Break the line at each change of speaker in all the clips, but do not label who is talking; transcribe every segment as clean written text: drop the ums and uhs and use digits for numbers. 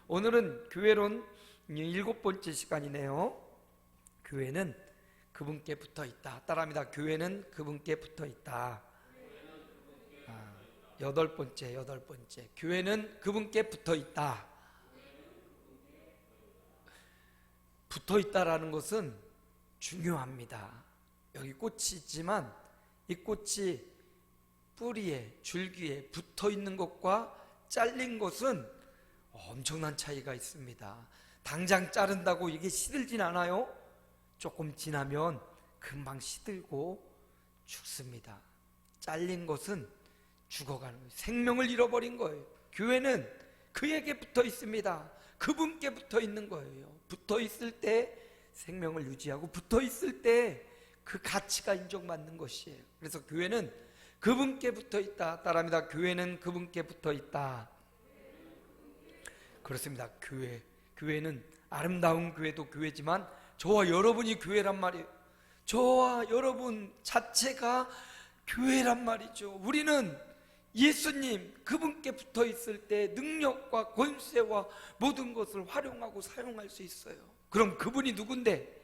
오늘은 교회론 7번째 시간이네요. 교회는 그분께 붙어 있다. 따라합니다. 교회는 그분께 붙어 있다. 8번째. 교회는 그분께 붙어 있다. 붙어 있다라는 것은 중요합니다. 여기 꽃이 있지만 이 꽃이 뿌리에, 줄기에 붙어 있는 것과 잘린 것은 엄청난 차이가 있습니다. 당장 자른다고 이게 시들진 않아요. 조금 지나면 금방 시들고 죽습니다. 잘린 것은 죽어가는 거예요. 생명을 잃어버린 거예요. 교회는 그에게 붙어 있습니다. 그분께 붙어 있는 거예요. 붙어 있을 때 생명을 유지하고 붙어 있을 때 그 가치가 인정받는 것이에요. 그래서 교회는 그분께 붙어 있다. 따라합니다. 교회는 그분께 붙어 있다. 그렇습니다. 교회는 아름다운 교회도 교회지만 저와 여러분이 교회란 말이에요. 저와 여러분 자체가 교회란 말이죠. 우리는 예수님 그분께 붙어 있을 때 능력과 권세와 모든 것을 활용하고 사용할 수 있어요. 그럼 그분이 누군데?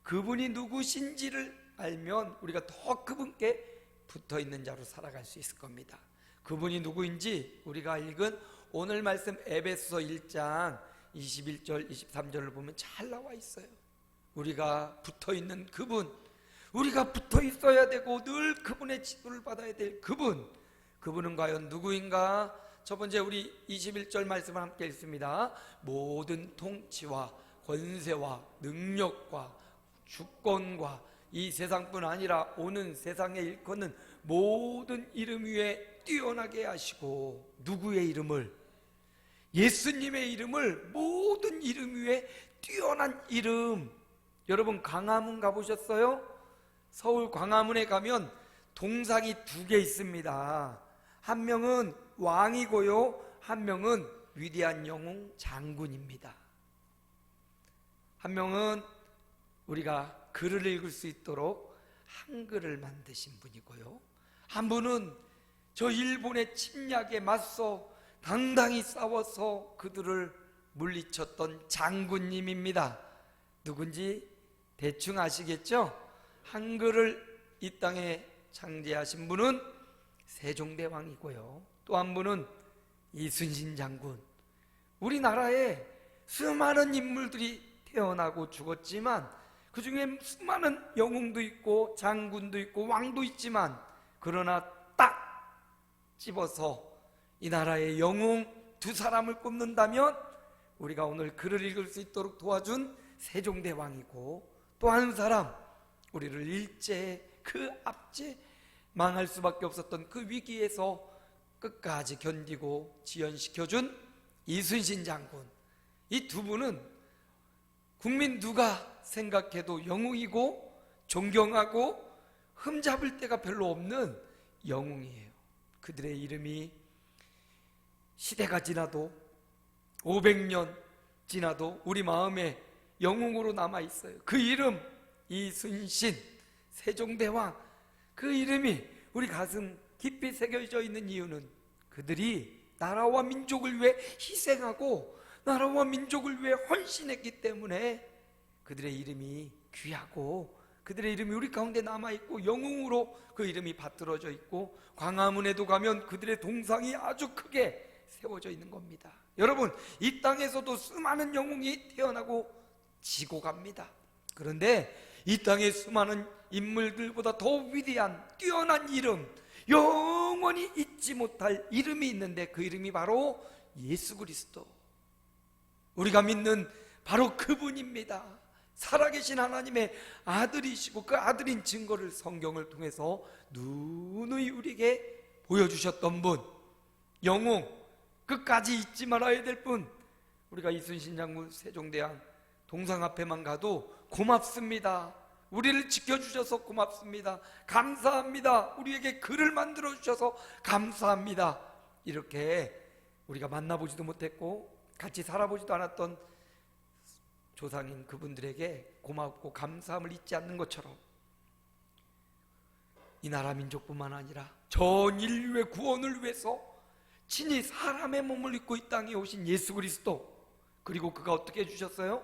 그분이 누구신지를 알면 우리가 더 그분께 붙어 있는 자로 살아갈 수 있을 겁니다. 그분이 누구인지 우리가 읽은 오늘 말씀 에베소서 1장 21절 23절을 보면 잘 나와 있어요. 우리가 붙어 있는 그분, 우리가 붙어 있어야 되고 늘 그분의 지도를 받아야 될 그분은 과연 누구인가? 첫 번째 우리 21절 말씀을 함께 읽습니다. 모든 통치와 권세와 능력과 주권과 이 세상뿐 아니라 오는 세상에 일컫는 모든 이름 위에 뛰어나게 하시고, 누구의 이름을? 예수님의 이름을, 모든 이름 위에 뛰어난 이름. 여러분 광화문 가보셨어요? 서울 광화문에 가면 동상이 2개 있습니다. 한 명은 왕이고요, 한 명은 위대한 영웅 장군입니다. 한 명은 우리가 글을 읽을 수 있도록 한글을 만드신 분이고요, 한 분은 저 일본의 침략에 맞서 당당히 싸워서 그들을 물리쳤던 장군님입니다. 누군지 대충 아시겠죠? 한글을 이 땅에 창제하신 분은 세종대왕이고요, 또 한 분은 이순신 장군. 우리나라에 수많은 인물들이 태어나고 죽었지만 그 중에 수많은 영웅도 있고 장군도 있고 왕도 있지만, 그러나 딱 집어서 이 나라의 영웅 2사람을 꼽는다면 우리가 오늘 글을 읽을 수 있도록 도와준 세종대왕이고, 또 한 사람 우리를 일제 그 압제 망할 수밖에 없었던 그 위기에서 끝까지 견디고 지연시켜준 이순신 장군. 이 2분은 국민 누가 생각해도 영웅이고 존경하고 흠잡을 데가 별로 없는 영웅이에요. 그들의 이름이 시대가 지나도 500년 지나도 우리 마음에 영웅으로 남아있어요. 그 이름 이순신, 세종대왕, 그 이름이 우리 가슴 깊이 새겨져 있는 이유는 그들이 나라와 민족을 위해 희생하고 나라와 민족을 위해 헌신했기 때문에 그들의 이름이 귀하고 그들의 이름이 우리 가운데 남아있고 영웅으로 그 이름이 받들어져 있고, 광화문에도 가면 그들의 동상이 아주 크게 세워져 있는 겁니다. 여러분, 이 땅에서도 수많은 영웅이 태어나고 지고 갑니다. 그런데 이 땅의 수많은 인물들보다 더 위대한 뛰어난 이름, 영원히 잊지 못할 이름이 있는데 그 이름이 바로 예수 그리스도. 우리가 믿는 바로 그분입니다. 살아계신 하나님의 아들이시고 그 아들인 증거를 성경을 통해서 누누이 우리에게 보여주셨던 분, 영웅, 끝까지 잊지 말아야 될 분. 우리가 이순신 장군, 세종대왕 동상 앞에만 가도 고맙습니다. 우리를 지켜주셔서 고맙습니다. 감사합니다. 우리에게 글을 만들어 주셔서 감사합니다. 이렇게 우리가 만나보지도 못했고 같이 살아보지도 않았던 조상인 그분들에게 고맙고 감사함을 잊지 않는 것처럼, 이 나라 민족뿐만 아니라 전 인류의 구원을 위해서 친히 사람의 몸을 입고 이 땅에 오신 예수 그리스도, 그리고 그가 어떻게 해주셨어요?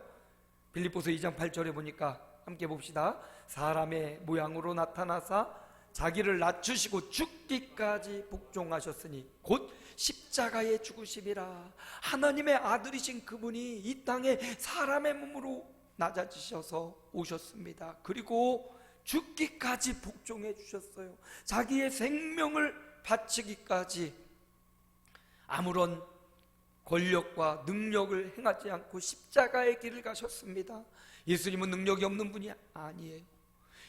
빌립보서 2장 8절에 보니까 함께 봅시다. 사람의 모양으로 나타나사 자기를 낮추시고 죽기까지 복종하셨으니 곧 십자가에 죽으심이라. 하나님의 아들이신 그분이 이 땅에 사람의 몸으로 낮아지셔서 오셨습니다. 그리고 죽기까지 복종해 주셨어요. 자기의 생명을 바치기까지 아무런 권력과 능력을 행하지 않고 십자가의 길을 가셨습니다. 예수님은 능력이 없는 분이 아니에요.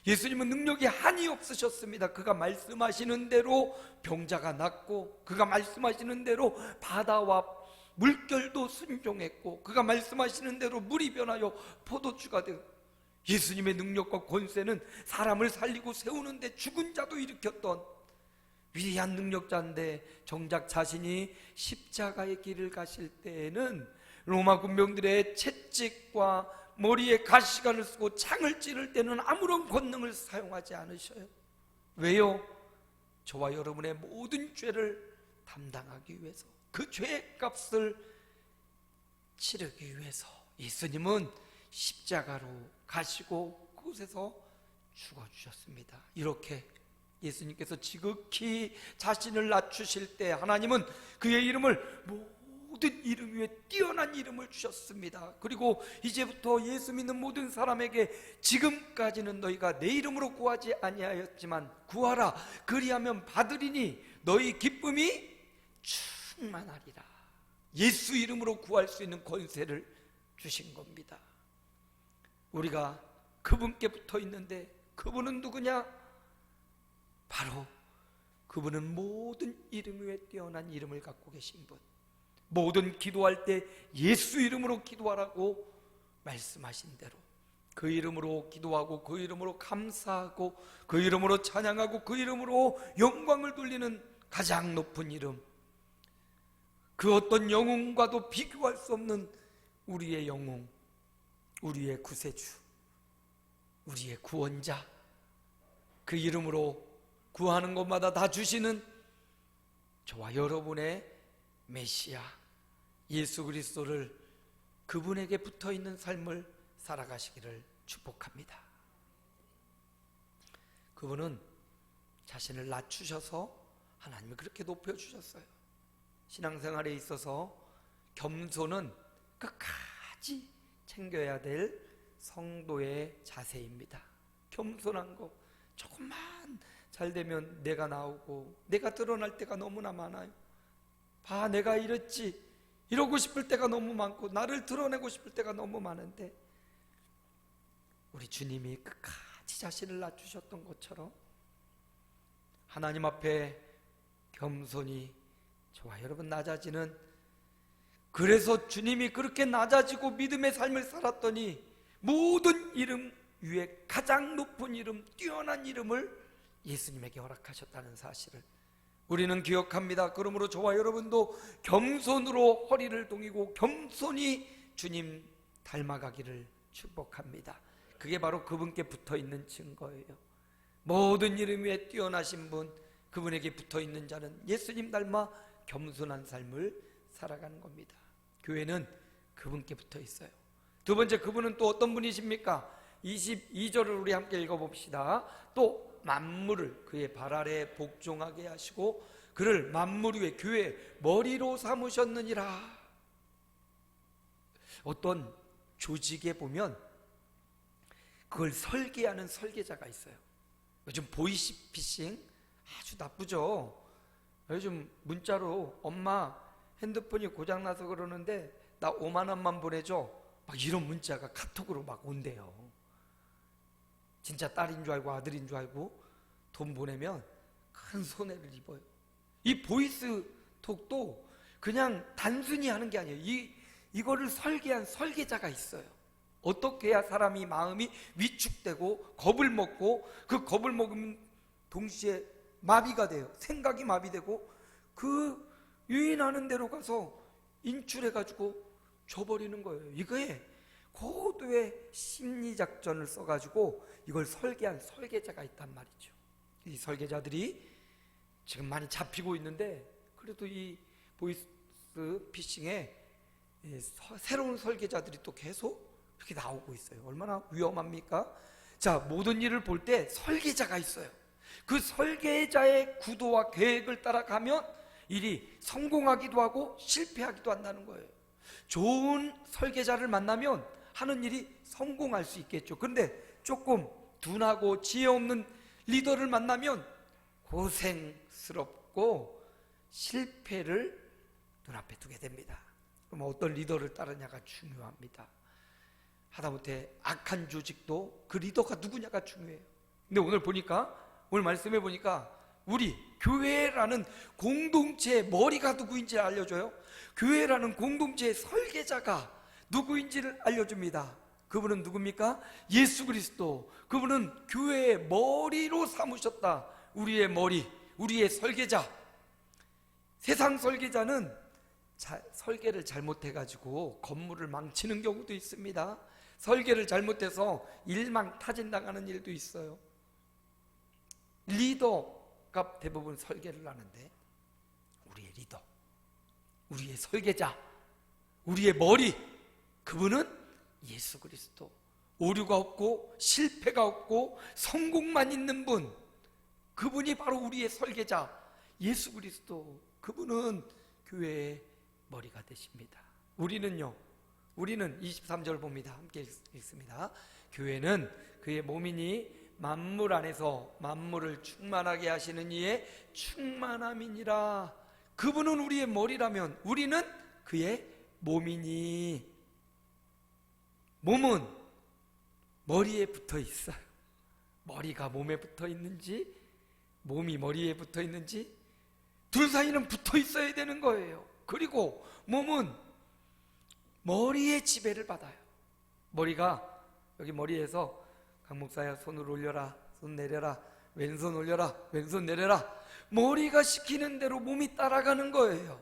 예수님은 능력이 한이 없으셨습니다. 그가 말씀하시는 대로 병자가 낫고, 그가 말씀하시는 대로 바다와 물결도 순종했고, 그가 말씀하시는 대로 물이 변하여 포도주가 되고, 예수님의 능력과 권세는 사람을 살리고 세우는데 죽은 자도 일으켰던 위대한 능력자인데, 정작 자신이 십자가의 길을 가실 때에는 로마 군병들의 채찍과 머리에 가시관을 쓰고 창을 찌를 때는 아무런 권능을 사용하지 않으셔요. 왜요? 저와 여러분의 모든 죄를 담당하기 위해서, 그 죄의 값을 치르기 위해서 예수님은 십자가로 가시고 그곳에서 죽어주셨습니다. 이렇게 예수님께서 지극히 자신을 낮추실 때 하나님은 그의 이름을 모든 이름 위에 뛰어난 이름을 주셨습니다. 그리고 이제부터 예수 믿는 모든 사람에게 지금까지는 너희가 내 이름으로 구하지 아니하였지만 구하라, 그리하면 받으리니 너희 기쁨이 충만하리라. 예수 이름으로 구할 수 있는 권세를 주신 겁니다. 우리가 그분께 붙어 있는데 그분은 누구냐? 바로 그분은 모든 이름 위에 뛰어난 이름을 갖고 계신 분, 모든 기도할 때 예수 이름으로 기도하라고 말씀하신 대로 그 이름으로 기도하고 그 이름으로 감사하고 그 이름으로 찬양하고 그 이름으로 영광을 돌리는 가장 높은 이름, 그 어떤 영웅과도 비교할 수 없는 우리의 영웅, 우리의 구세주, 우리의 구원자, 그 이름으로 구하는 것마다 다 주시는 저와 여러분의 메시아 예수 그리스도를, 그분에게 붙어있는 삶을 살아가시기를 축복합니다. 그분은 자신을 낮추셔서 하나님이 그렇게 높여주셨어요. 신앙생활에 있어서 겸손은 끝까지 챙겨야 될 성도의 자세입니다. 겸손한 거, 조금만 잘 되면 내가 나오고 내가 드러날 때가 너무나 많아요. 봐, 내가 이랬지, 이러고 싶을 때가 너무 많고 나를 드러내고 싶을 때가 너무 많은데, 우리 주님이 끝까지 자신을 낮추셨던 것처럼 하나님 앞에 겸손히 저와 여러분 낮아지는, 그래서 주님이 그렇게 낮아지고 믿음의 삶을 살았더니 모든 이름 위에 가장 높은 이름, 뛰어난 이름을 예수님에게 허락하셨다는 사실을 우리는 기억합니다. 그러므로 저와 여러분도 겸손으로 허리를 동이고 겸손히 주님 닮아가기를 축복합니다. 그게 바로 그분께 붙어있는 증거예요. 모든 이름 위에 뛰어나신 분, 그분에게 붙어있는 자는 예수님 닮아 겸손한 삶을 살아가는 겁니다. 교회는 그분께 붙어있어요. 두 번째, 그분은 또 어떤 분이십니까? 22절을 우리 함께 읽어봅시다. 또 만물을 그의 발 아래 복종하게 하시고 그를 만물 위에, 교회 머리로 삼으셨느니라. 어떤 조직에 보면 그걸 설계하는 설계자가 있어요. 요즘 보이스피싱 아주 나쁘죠. 요즘 문자로 엄마 핸드폰이 고장나서 그러는데 나 5만 원만 보내줘, 막 이런 문자가 카톡으로 막 온대요. 진짜 딸인 줄 알고 아들인 줄 알고 돈 보내면 큰 손해를 입어요. 이 보이스톡도 그냥 단순히 하는 게 아니에요. 이거를 설계한 설계자가 있어요. 어떻게 해야 사람이 마음이 위축되고 겁을 먹고 그 겁을 먹으면 동시에 마비가 돼요. 생각이 마비되고 그 유인하는 대로 가서 인출해가지고 줘버리는 거예요. 이거에 고도의 심리작전을 써가지고 이걸 설계한 설계자가 있단 말이죠. 이 설계자들이 지금 많이 잡히고 있는데, 그래도 이 보이스 피싱에 새로운 설계자들이 또 계속 이렇게 나오고 있어요. 얼마나 위험합니까? 자, 모든 일을 볼 때 설계자가 있어요. 그 설계자의 구도와 계획을 따라가면 일이 성공하기도 하고 실패하기도 한다는 거예요. 좋은 설계자를 만나면 하는 일이 성공할 수 있겠죠. 그런데 조금 둔하고 지혜 없는 리더를 만나면 고생스럽고 실패를 눈앞에 두게 됩니다. 그럼 어떤 리더를 따르냐가 중요합니다. 하다못해 악한 조직도 그 리더가 누구냐가 중요해요. 근데 오늘 말씀해 보니까 우리 교회라는 공동체의 머리가 누구인지 알려줘요. 교회라는 공동체의 설계자가 누구인지를 알려줍니다. 그분은 누굽니까? 예수 그리스도. 그분은 교회의 머리로 삼으셨다. 우리의 머리, 우리의 설계자. 세상 설계자는 설계를 잘못해가지고 건물을 망치는 경우도 있습니다. 설계를 잘못해서 일망타진당하는 일도 있어요. 리더가 대부분 설계를 하는데 우리의 리더, 우리의 설계자, 우리의 머리, 그분은 예수 그리스도. 오류가 없고 실패가 없고 성공만 있는 분, 그분이 바로 우리의 설계자 예수 그리스도. 그분은 교회의 머리가 되십니다. 우리는 23절 봅니다. 함께 읽습니다. 교회는 그의 몸이니 만물 안에서 만물을 충만하게 하시는 이의 충만함이니라. 그분은 우리의 머리라면 우리는 그의 몸이니. 몸은 머리에 붙어 있어요. 머리가 몸에 붙어 있는지 몸이 머리에 붙어 있는지 둘 사이는 붙어 있어야 되는 거예요. 그리고 몸은 머리의 지배를 받아요. 머리가 여기 머리에서 강 목사야 손을 올려라, 손 내려라, 왼손 올려라, 왼손 내려라. 머리가 시키는 대로 몸이 따라가는 거예요.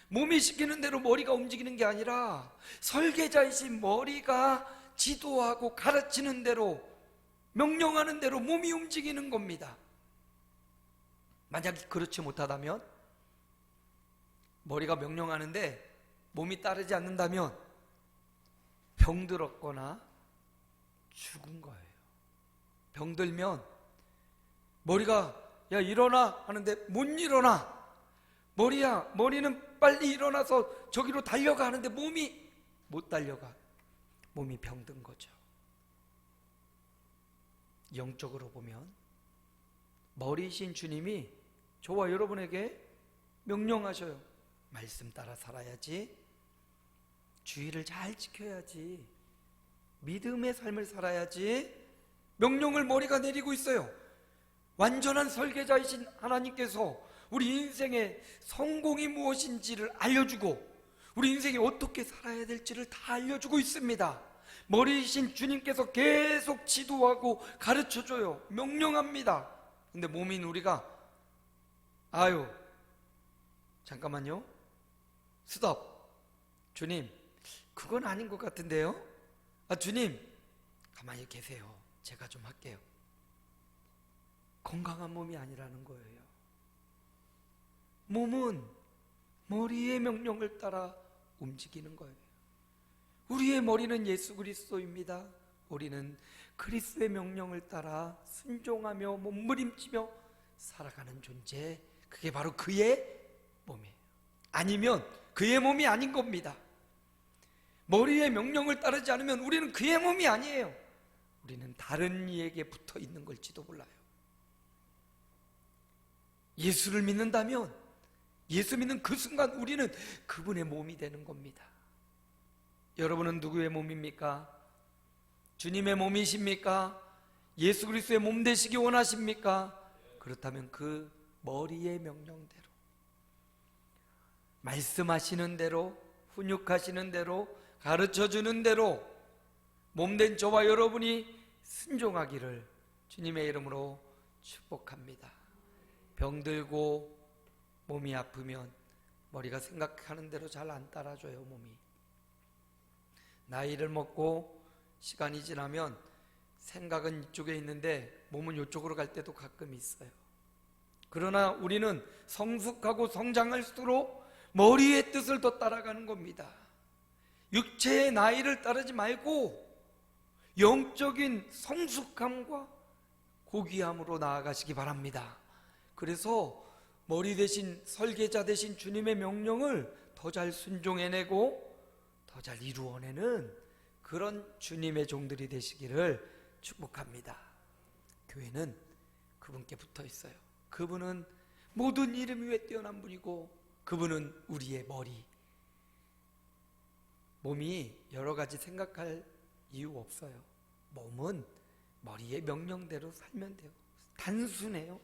몸이 시키는 대로 머리가 움직이는 게 아니라 설계자이신 머리가 지도하고 가르치는 대로, 명령하는 대로 몸이 움직이는 겁니다. 만약 그렇지 못하다면, 머리가 명령하는데 몸이 따르지 않는다면 병들었거나 죽은 거예요. 병들면 머리가 야 일어나 하는데 못 일어나. 머리야, 머리는 빨리 일어나서 저기로 달려가 하는데 몸이 못 달려가. 몸이 병든 거죠. 영적으로 보면 머리이신 주님이 저와 여러분에게 명령하셔요. 말씀 따라 살아야지, 주의를 잘 지켜야지, 믿음의 삶을 살아야지. 명령을 머리가 내리고 있어요. 완전한 설계자이신 하나님께서 우리 인생의 성공이 무엇인지를 알려주고 우리 인생이 어떻게 살아야 될지를 다 알려주고 있습니다. 머리이신 주님께서 계속 지도하고 가르쳐줘요. 명령합니다. 근데 몸인 우리가 아유 잠깐만요, 스톱, 주님 그건 아닌 것 같은데요. 주님 가만히 계세요, 제가 좀 할게요. 건강한 몸이 아니라는 거예요. 몸은 머리의 명령을 따라 움직이는 거예요. 우리의 머리는 예수 그리스도입니다. 우리는 그리스도의 명령을 따라 순종하며 몸부림치며 살아가는 존재, 그게 바로 그의 몸이에요. 아니면 그의 몸이 아닌 겁니다. 머리의 명령을 따르지 않으면 우리는 그의 몸이 아니에요. 우리는 다른 이에게 붙어 있는 걸지도 몰라요. 예수를 믿는다면 예수 믿는 그 순간 우리는 그분의 몸이 되는 겁니다. 여러분은 누구의 몸입니까? 주님의 몸이십니까? 예수 그리스도의 몸 되시기 원하십니까? 그렇다면 그 머리의 명령대로, 말씀하시는 대로, 훈육하시는 대로, 가르쳐주는 대로 몸된 저와 여러분이 순종하기를 주님의 이름으로 축복합니다. 병들고 몸이 아프면 머리가 생각하는 대로 잘 안 따라줘요. 몸이 나이를 먹고 시간이 지나면 생각은 이쪽에 있는데 몸은 이쪽으로 갈 때도 가끔 있어요. 그러나 우리는 성숙하고 성장할수록 머리의 뜻을 더 따라가는 겁니다. 육체의 나이를 따르지 말고 영적인 성숙함과 고귀함으로 나아가시기 바랍니다. 그래서 머리 대신 설계자 대신 주님의 명령을 더 잘 순종해내고 더 잘 이루어내는 그런 주님의 종들이 되시기를 축복합니다. 교회는 그분께 붙어 있어요. 그분은 모든 이름 위에 뛰어난 분이고 그분은 우리의 머리. 몸이 여러 가지 생각할 이유 없어요. 몸은 머리의 명령대로 살면 돼요. 단순해요.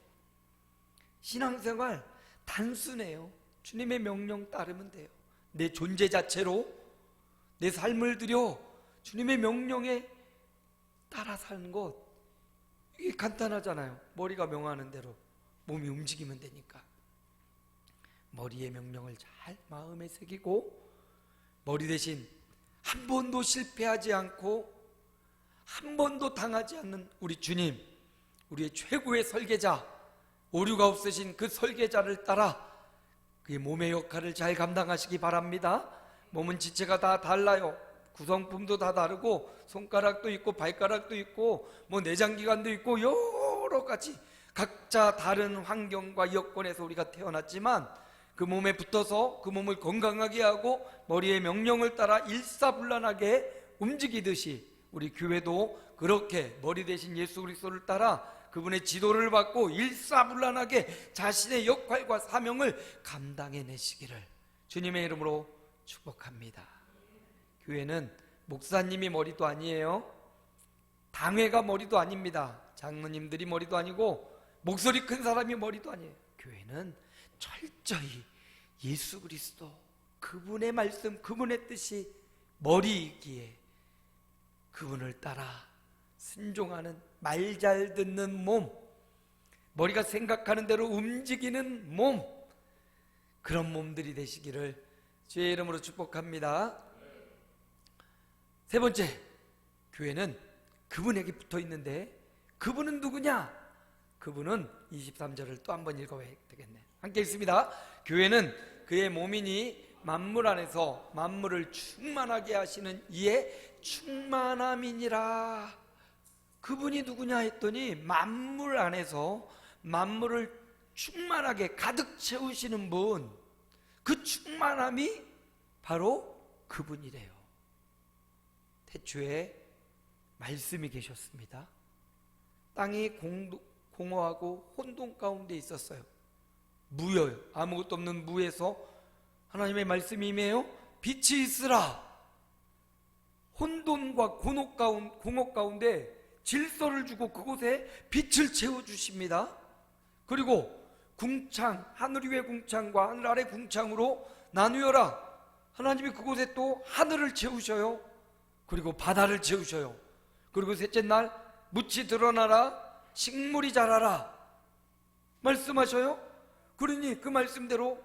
신앙생활 단순해요. 주님의 명령 따르면 돼요. 내 존재 자체로 내 삶을 들여 주님의 명령에 따라 사는 것, 이게 간단하잖아요. 머리가 명하는 대로 몸이 움직이면 되니까. 머리의 명령을 잘 마음에 새기고 머리 대신 한 번도 실패하지 않고 한 번도 당하지 않는 우리 주님, 우리의 최고의 설계자, 오류가 없으신 그 설계자를 따라 그의 몸의 역할을 잘 감당하시기 바랍니다. 몸은 지체가 다 달라요. 구성품도 다 다르고 손가락도 있고 발가락도 있고 뭐 내장기관도 있고 여러 가지 각자 다른 환경과 여건에서 우리가 태어났지만 그 몸에 붙어서 그 몸을 건강하게 하고 머리의 명령을 따라 일사불란하게 움직이듯이 우리 교회도 그렇게 머리 대신 예수 그리스도를 따라 그분의 지도를 받고 일사불란하게 자신의 역할과 사명을 감당해내시기를 주님의 이름으로 축복합니다. 교회는 목사님이 머리도 아니에요. 당회가 머리도 아닙니다. 장로님들이 머리도 아니고 목소리 큰 사람이 머리도 아니에요. 교회는 철저히 예수 그리스도 그분의 말씀, 그분의 뜻이 머리이기에 그분을 따라 순종하는 말 잘 듣는 몸, 머리가 생각하는 대로 움직이는 몸, 그런 몸들이 되시기를 주의 이름으로 축복합니다. 세 번째, 교회는 그분에게 붙어 있는데 그분은 누구냐? 그분은 23절을 또 한번 읽어야 되겠네. 함께 읽습니다. 교회는 그의 몸이니 만물 안에서 만물을 충만하게 하시는 이의 충만함이니라. 그분이 누구냐 했더니 만물 안에서 만물을 충만하게 가득 채우시는 분, 그 충만함이 바로 그분이래요. 태초에 말씀이 계셨습니다. 땅이 공허하고 혼돈 가운데 있었어요. 무여요. 아무것도 없는 무에서 하나님의 말씀이 임해요. 빛이 있으라. 혼돈과 공허 가운데 질서를 주고 그곳에 빛을 채워주십니다. 그리고 궁창, 하늘 위의 궁창과 하늘 아래 궁창으로 나누어라. 하나님이 그곳에 또 하늘을 채우셔요. 그리고 바다를 채우셔요. 그리고 셋째 날 묻이 드러나라, 식물이 자라라 말씀하셔요. 그러니 그 말씀대로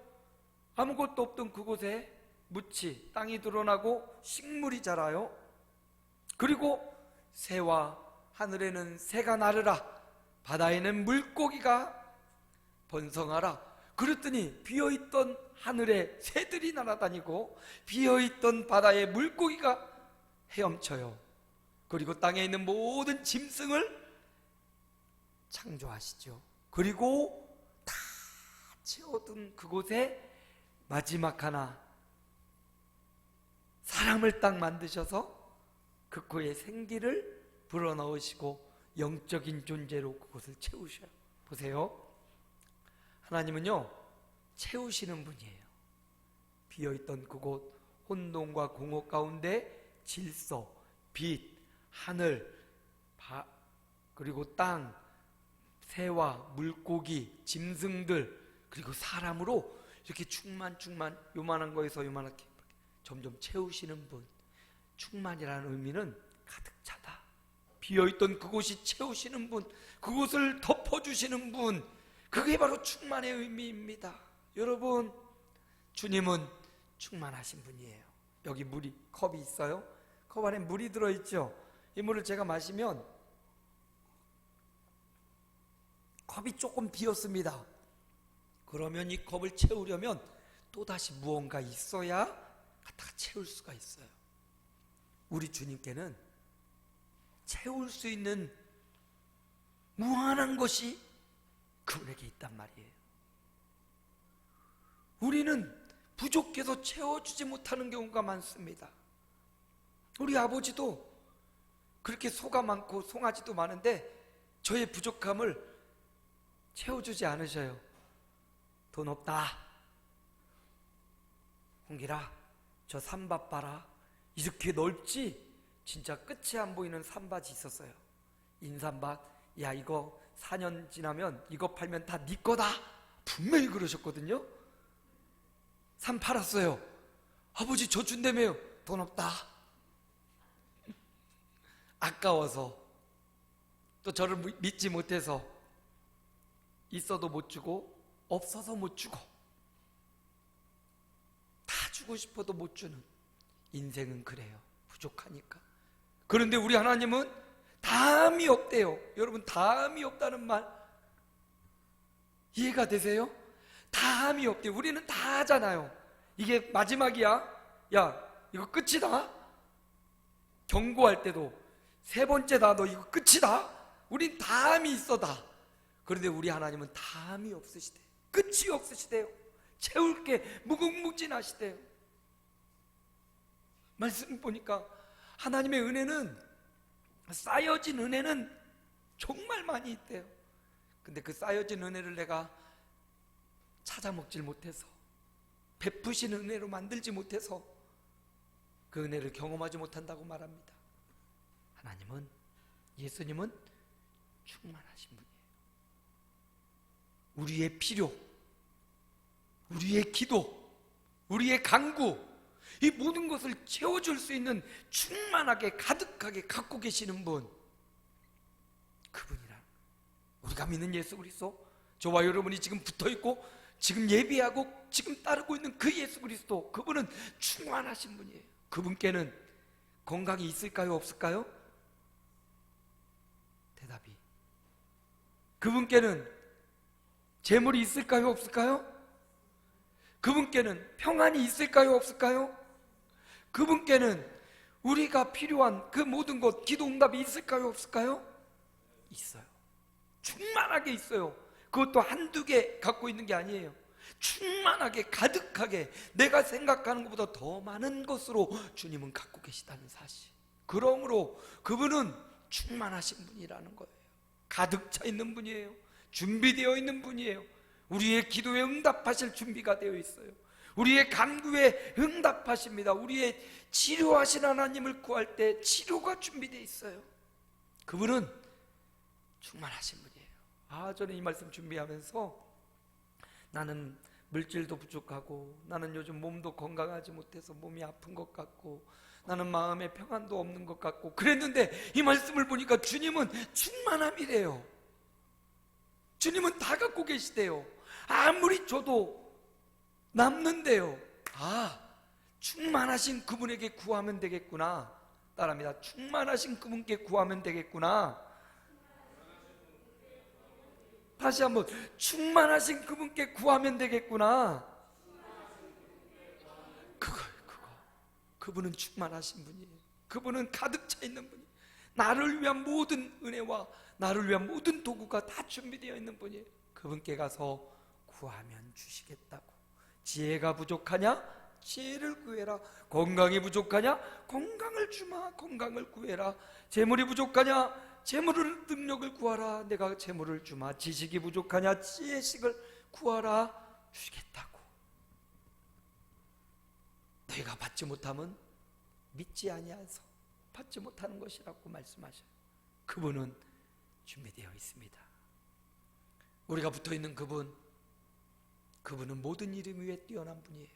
아무것도 없던 그곳에 묻이, 땅이 드러나고 식물이 자라요. 그리고 새와 하늘에는 새가 나르라, 바다에는 물고기가 번성하라. 그랬더니 비어있던 하늘에 새들이 날아다니고 비어있던 바다에 물고기가 헤엄쳐요. 그리고 땅에 있는 모든 짐승을 창조하시죠. 그리고 다 채워둔 그곳에 마지막 하나 사람을 딱 만드셔서 그 코에 생기를 불어넣으시고 영적인 존재로 그곳을 채우셔요. 보세요. 하나님은요 채우시는 분이에요. 비어있던 그곳 혼돈과 공허 가운데 질서, 빛, 하늘, 그리고 땅, 새와 물고기, 짐승들, 그리고 사람으로 이렇게 충만 요만한 거에서 요만하게 점점 채우시는 분. 충만이라는 의미는 가득 차다. 비어있던 그곳이 채우시는 분, 그곳을 덮어주시는 분, 그게 바로 충만의 의미입니다. 여러분, 주님은 충만하신 분이에요. 여기 컵이 있어요. 컵 안에 물이 들어있죠. 이 물을 제가 마시면 컵이 조금 비었습니다. 그러면 이 컵을 채우려면 또다시 무언가 있어야 갖다가 채울 수가 있어요. 우리 주님께는 채울 수 있는 무한한 것이 그분에게 있단 말이에요. 우리는 부족해서 채워주지 못하는 경우가 많습니다. 우리 아버지도 그렇게 소가 많고 송아지도 많은데 저의 부족함을 채워주지 않으셔요. 돈 없다. 홍길아, 저 산밭 봐라. 이렇게 넓지? 진짜 끝이 안 보이는 산밭이 있었어요. 인삼밭. 야, 이거 4년 지나면 이거 팔면 다 네 거다. 분명히 그러셨거든요. 산 팔았어요. 아버지 저 준다며요. 돈 없다. 아까워서, 또 저를 믿지 못해서, 있어도 못 주고 없어서 못 주고, 다 주고 싶어도 못 주는 인생은 그래요. 부족하니까. 그런데 우리 하나님은 다함이 없대요. 여러분, 다함이 없다는 말 이해가 되세요? 다함이 없대요. 우리는 다 하잖아요. 이게 마지막이야. 야, 이거 끝이다. 경고할 때도 3번째다. 너 이거 끝이다. 우린 다함이 있어 다. 그런데 우리 하나님은 다함이 없으시대요. 끝이 없으시대요. 채울 게 무궁무진하시대요. 말씀 보니까 하나님의 은혜는, 쌓여진 은혜는 정말 많이 있대요. 근데 그 쌓여진 은혜를 내가 찾아 먹질 못해서, 베푸신 은혜로 만들지 못해서 그 은혜를 경험하지 못한다고 말합니다. 하나님은, 예수님은 충만하신 분이에요. 우리의 필요, 우리의 기도, 우리의 간구, 이 모든 것을 채워줄 수 있는 충만하게 가득하게 갖고 계시는 분, 그분이란 우리가 믿는 예수 그리스도, 저와 여러분이 지금 붙어있고 지금 예비하고 지금 따르고 있는 그 예수 그리스도, 그분은 충만하신 분이에요. 그분께는 건강이 있을까요? 없을까요? 대답이, 그분께는 재물이 있을까요? 없을까요? 그분께는 평안이 있을까요? 없을까요? 그분께는 우리가 필요한 그 모든 것, 기도 응답이 있을까요? 없을까요? 있어요. 충만하게 있어요. 그것도 한두 개 갖고 있는 게 아니에요. 충만하게 가득하게 내가 생각하는 것보다 더 많은 것으로 주님은 갖고 계시다는 사실. 그러므로 그분은 충만하신 분이라는 거예요. 가득 차 있는 분이에요. 준비되어 있는 분이에요. 우리의 기도에 응답하실 준비가 되어 있어요. 우리의 간구에 응답하십니다. 우리의 치료하신 하나님을 구할 때 치료가 준비되어 있어요. 그분은 충만하신 분이에요. 저는 이 말씀 준비하면서 나는 물질도 부족하고, 나는 요즘 몸도 건강하지 못해서 몸이 아픈 것 같고, 나는 마음에 평안도 없는 것 같고 그랬는데, 이 말씀을 보니까 주님은 충만함이래요. 주님은 다 갖고 계시대요. 아무리 줘도 남는데요. 충만하신 그분에게 구하면 되겠구나. 따라합니다. 충만하신 그분께 구하면 되겠구나. 다시 한번, 충만하신 그분께 구하면 되겠구나. 그분은 충만하신 분이에요. 그분은 가득 차 있는 분이에요. 나를 위한 모든 은혜와 나를 위한 모든 도구가 다 준비되어 있는 분이에요. 그분께 가서 구하면 주시겠다고. 지혜가 부족하냐? 지혜를 구해라. 건강이 부족하냐? 건강을 주마. 건강을 구해라. 재물이 부족하냐? 재물을, 능력을 구하라. 내가 재물을 주마. 지식이 부족하냐? 지혜식을 구하라. 주시겠다고. 너희가 받지 못하면 믿지 아니하여서 받지 못하는 것이라고 말씀하셔요. 그분은 준비되어 있습니다. 우리가 붙어있는 그분은 모든 이름 위에 뛰어난 분이에요.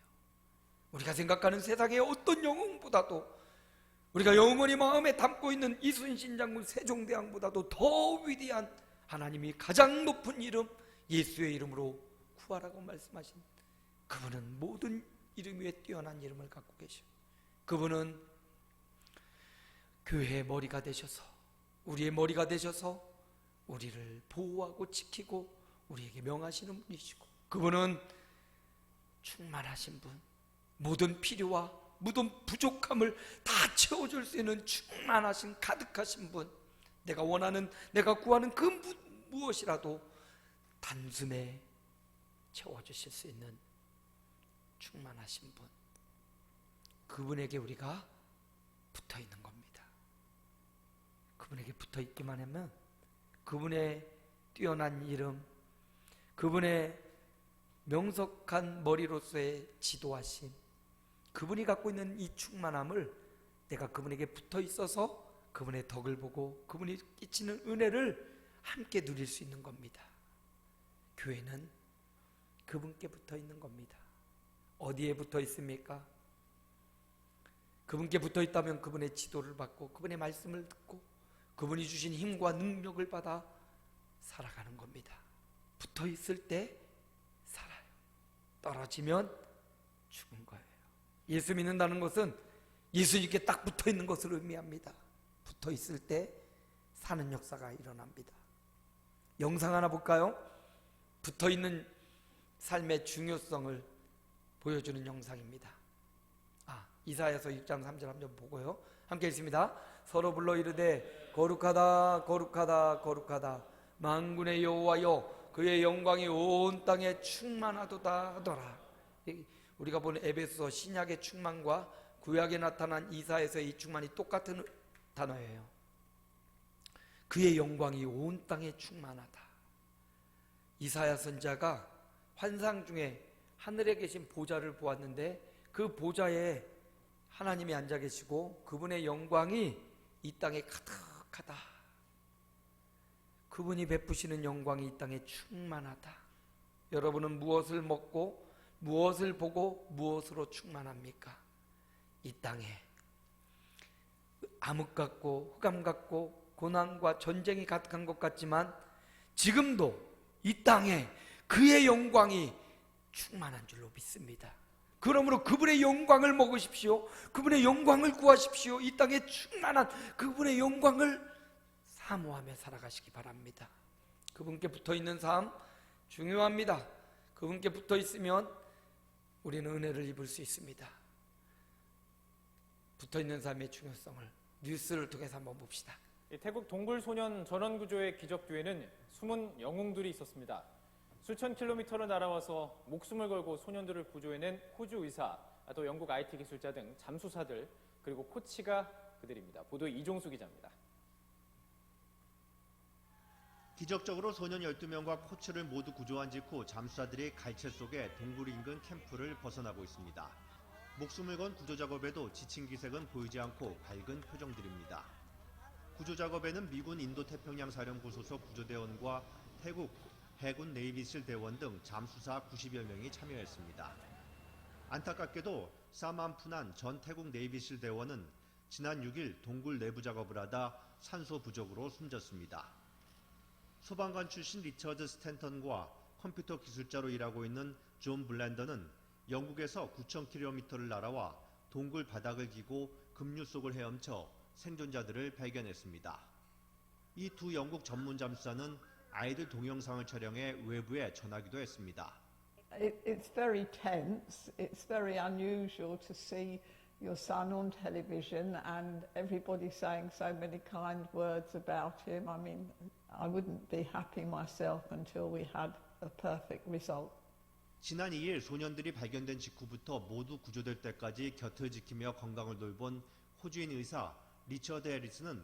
우리가 생각하는 세상의 어떤 영웅보다도, 우리가 영원히 마음에 담고 있는 이순신 장군 세종대왕보다도 더 위대한 하나님이 가장 높은 이름, 예수의 이름으로 구하라고 말씀하신 그분은 모든 이름 위에 뛰어난 이름을 갖고 계셔. 그분은 교회의 머리가 되셔서, 우리의 머리가 되셔서 우리를 보호하고 지키고 우리에게 명하시는 분이시고, 그분은 충만하신 분, 모든 필요와 모든 부족함을 다 채워줄 수 있는 충만하신 가득하신 분, 내가 원하는, 내가 구하는 그 무엇이라도 단숨에 채워주실 수 있는 충만하신 분, 그분에게 우리가 붙어 있는 겁니다. 그분에게 붙어 있기만 하면 그분의 뛰어난 이름, 그분의 명석한 머리로서의 지도하심, 그분이 갖고 있는 이 충만함을 내가 그분에게 붙어 있어서 그분의 덕을 보고 그분이 끼치는 은혜를 함께 누릴 수 있는 겁니다. 교회는 그분께 붙어 있는 겁니다. 어디에 붙어 있습니까? 그분께 붙어 있다면 그분의 지도를 받고 그분의 말씀을 듣고 그분이 주신 힘과 능력을 받아 살아가는 겁니다. 붙어 있을 때 살아요. 떨어지면 죽은 거예요. 예수 믿는다는 것은 예수님께 딱 붙어 있는 것을 의미합니다. 붙어 있을 때 사는 역사가 일어납니다. 영상 하나 볼까요? 붙어 있는 삶의 중요성을 보여주는 영상입니다. 이사야서 6장 3절 한번 보고요. 함께 읽습니다. 서로 불러 이르되 거룩하다 거룩하다 거룩하다 만군의 여호와여 그의 영광이 온 땅에 충만하도다 하더라. 우리가 본 에베소서 신약의 충만과 구약에 나타난 이사야서의 이 충만이 똑같은 단어예요. 그의 영광이 온 땅에 충만하다. 이사야 선지자가 환상 중에 하늘에 계신 보좌를 보았는데 그 보좌에 하나님이 앉아 계시고 그분의 영광이 이 땅에 가득하다. 그분이 베푸시는 영광이 이 땅에 충만하다. 여러분은 무엇을 먹고 무엇을 보고 무엇으로 충만합니까? 이 땅에 암흑 같고 흑암 같고 고난과 전쟁이 가득한 것 같지만 지금도 이 땅에 그의 영광이 충만한 줄로 믿습니다. 그러므로 그분의 영광을 먹으십시오. 그분의 영광을 구하십시오. 이 땅에 충만한 그분의 영광을 사모하며 살아가시기 바랍니다. 그분께 붙어있는 삶 중요합니다. 그분께 붙어있으면 우리는 은혜를 입을 수 있습니다. 붙어있는 삶의 중요성을 뉴스를 통해서 한번 봅시다.
태국 동굴 소년 전원구조의 기적교회는 숨은 영웅들이 있었습니다. 수천 킬로미터를 날아와서 목숨을 걸고 소년들을 구조해낸 호주 의사, 또 영국 IT 기술자 등 잠수사들, 그리고 코치가 그들입니다. 보도의 이종수 기자입니다.
기적적으로 소년 12명과 코치를 모두 구조한 직후 잠수사들이 갈채 속에 동굴 인근 캠프를 벗어나고 있습니다. 목숨을 건 구조작업에도 지친 기색은 보이지 않고 밝은 표정들입니다. 구조작업에는 미군 인도태평양 사령부 소속 구조대원과 태국 해군 네이비실 대원 등 잠수사 90여 명이 참여했습니다. 안타깝게도 사만푸난 전 태국 네이비실 대원은 지난 6일 동굴 내부 작업을 하다 산소 부족으로 숨졌습니다. 소방관 출신 리처드 스탠턴과 컴퓨터 기술자로 일하고 있는 존 블랜더는 영국에서 9,000km를 날아와 동굴 바닥을 기고 급류 속을 헤엄쳐 생존자들을 발견했습니다. 이 두 영국 전문 잠수사는 아이들 동영상을 촬영해 외부에 전하기도 했습니다.
It's very tense. It's very unusual to see your son on television and everybody saying so many kind words about him. I mean, I wouldn't be happy myself until we had a perfect result.
지난 2일 소년들이 발견된 직후부터 모두 구조될 때까지 곁을 지키며 건강을 돌본 호주인 의사 리처드 해리스는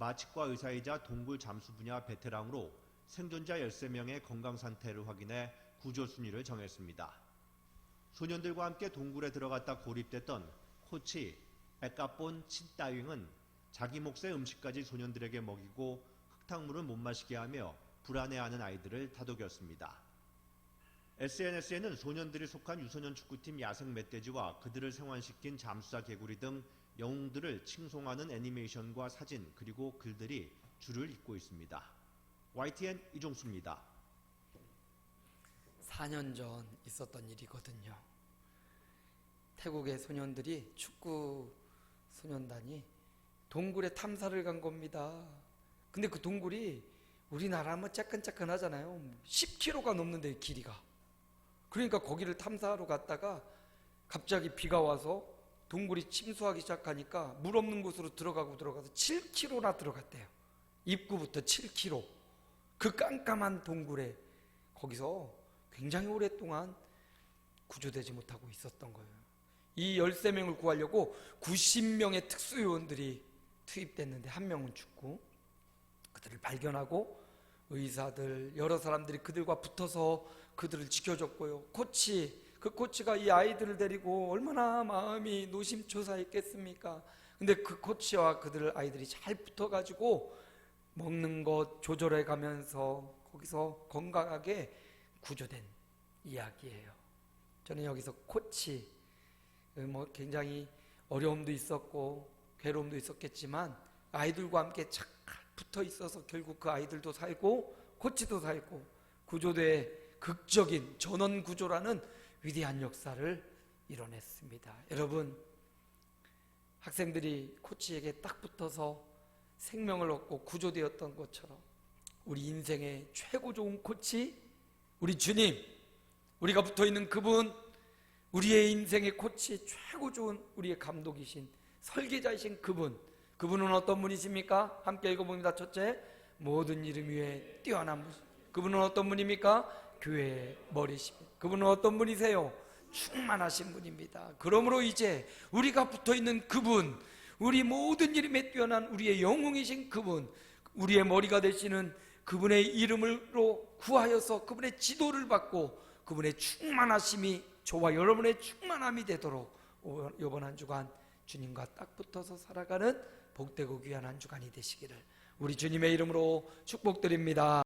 마취과 의사이자 동굴 잠수 분야 베테랑으로 생존자 13명의 건강 상태를 확인해 구조 순위를 정했습니다. 소년들과 함께 동굴에 들어갔다 고립됐던 코치 에카폰 친따윙은 자기 몫의 음식까지 소년들에게 먹이고 흙탕물을 못 마시게 하며 불안해하는 아이들을 다독였습니다. SNS에는 소년들이 속한 유소년 축구팀 야생 멧돼지와 그들을 생환시킨 잠수사 개구리 등 영웅들을 칭송하는 애니메이션과 사진 그리고 글들이 줄을 잇고 있습니다. YTN 이종수입니다.
4년 전 있었던 일이거든요. 태국의 소년들이 축구 소년단이 동굴에 탐사를 간 겁니다. 근데 그 동굴이 우리나라 뭐 쬐끈쬐끈하잖아요. 10km가 넘는데 길이가. 그러니까 거기를 탐사하러 갔다가 갑자기 비가 와서 동굴이 침수하기 시작하니까 물 없는 곳으로 들어가서 7km나 들어갔대요. 입구부터 7km. 그 깜깜한 동굴에 거기서 굉장히 오랫동안 구조되지 못하고 있었던 거예요. 이 13명을 구하려고 90명의 특수요원들이 투입됐는데 한 명은 죽고, 그들을 발견하고 의사들 여러 사람들이 그들과 붙어서 그들을 지켜줬고요. 그 코치가 이 아이들을 데리고 얼마나 마음이 노심초사했겠습니까? 근데 그 코치와 아이들이 잘 붙어가지고 먹는 것 조절해 가면서 거기서 건강하게 구조된 이야기예요. 저는 여기서 코치, 굉장히 어려움도 있었고 괴로움도 있었겠지만 아이들과 함께 잘 붙어 있어서 결국 그 아이들도 살고 코치도 살고 구조대의 극적인 전원 구조라는 위대한 역사를 이뤄냈습니다. 여러분, 학생들이 코치에게 딱 붙어서 생명을 얻고 구조되었던 것처럼 우리 인생의 최고 좋은 코치, 우리 주님, 우리가 붙어있는 그분, 우리의 인생의 코치, 최고 좋은 우리의 감독이신 설계자이신 그분은 어떤 분이십니까? 함께 읽어봅니다. 첫째, 모든 이름 위에 뛰어난 분. 그분은 어떤 분입니까? 교회의 머리십니다. 그분은 어떤 분이세요? 충만하신 분입니다. 그러므로 이제 우리가 붙어있는 그분, 우리 모든 이름에 뛰어난 우리의 영웅이신 그분, 우리의 머리가 되시는 그분의 이름으로 구하여서 그분의 지도를 받고 그분의 충만하심이 저와 여러분의 충만함이 되도록 이번 한 주간 주님과 딱 붙어서 살아가는 복되고 귀한 한 주간이 되시기를 우리 주님의 이름으로 축복드립니다.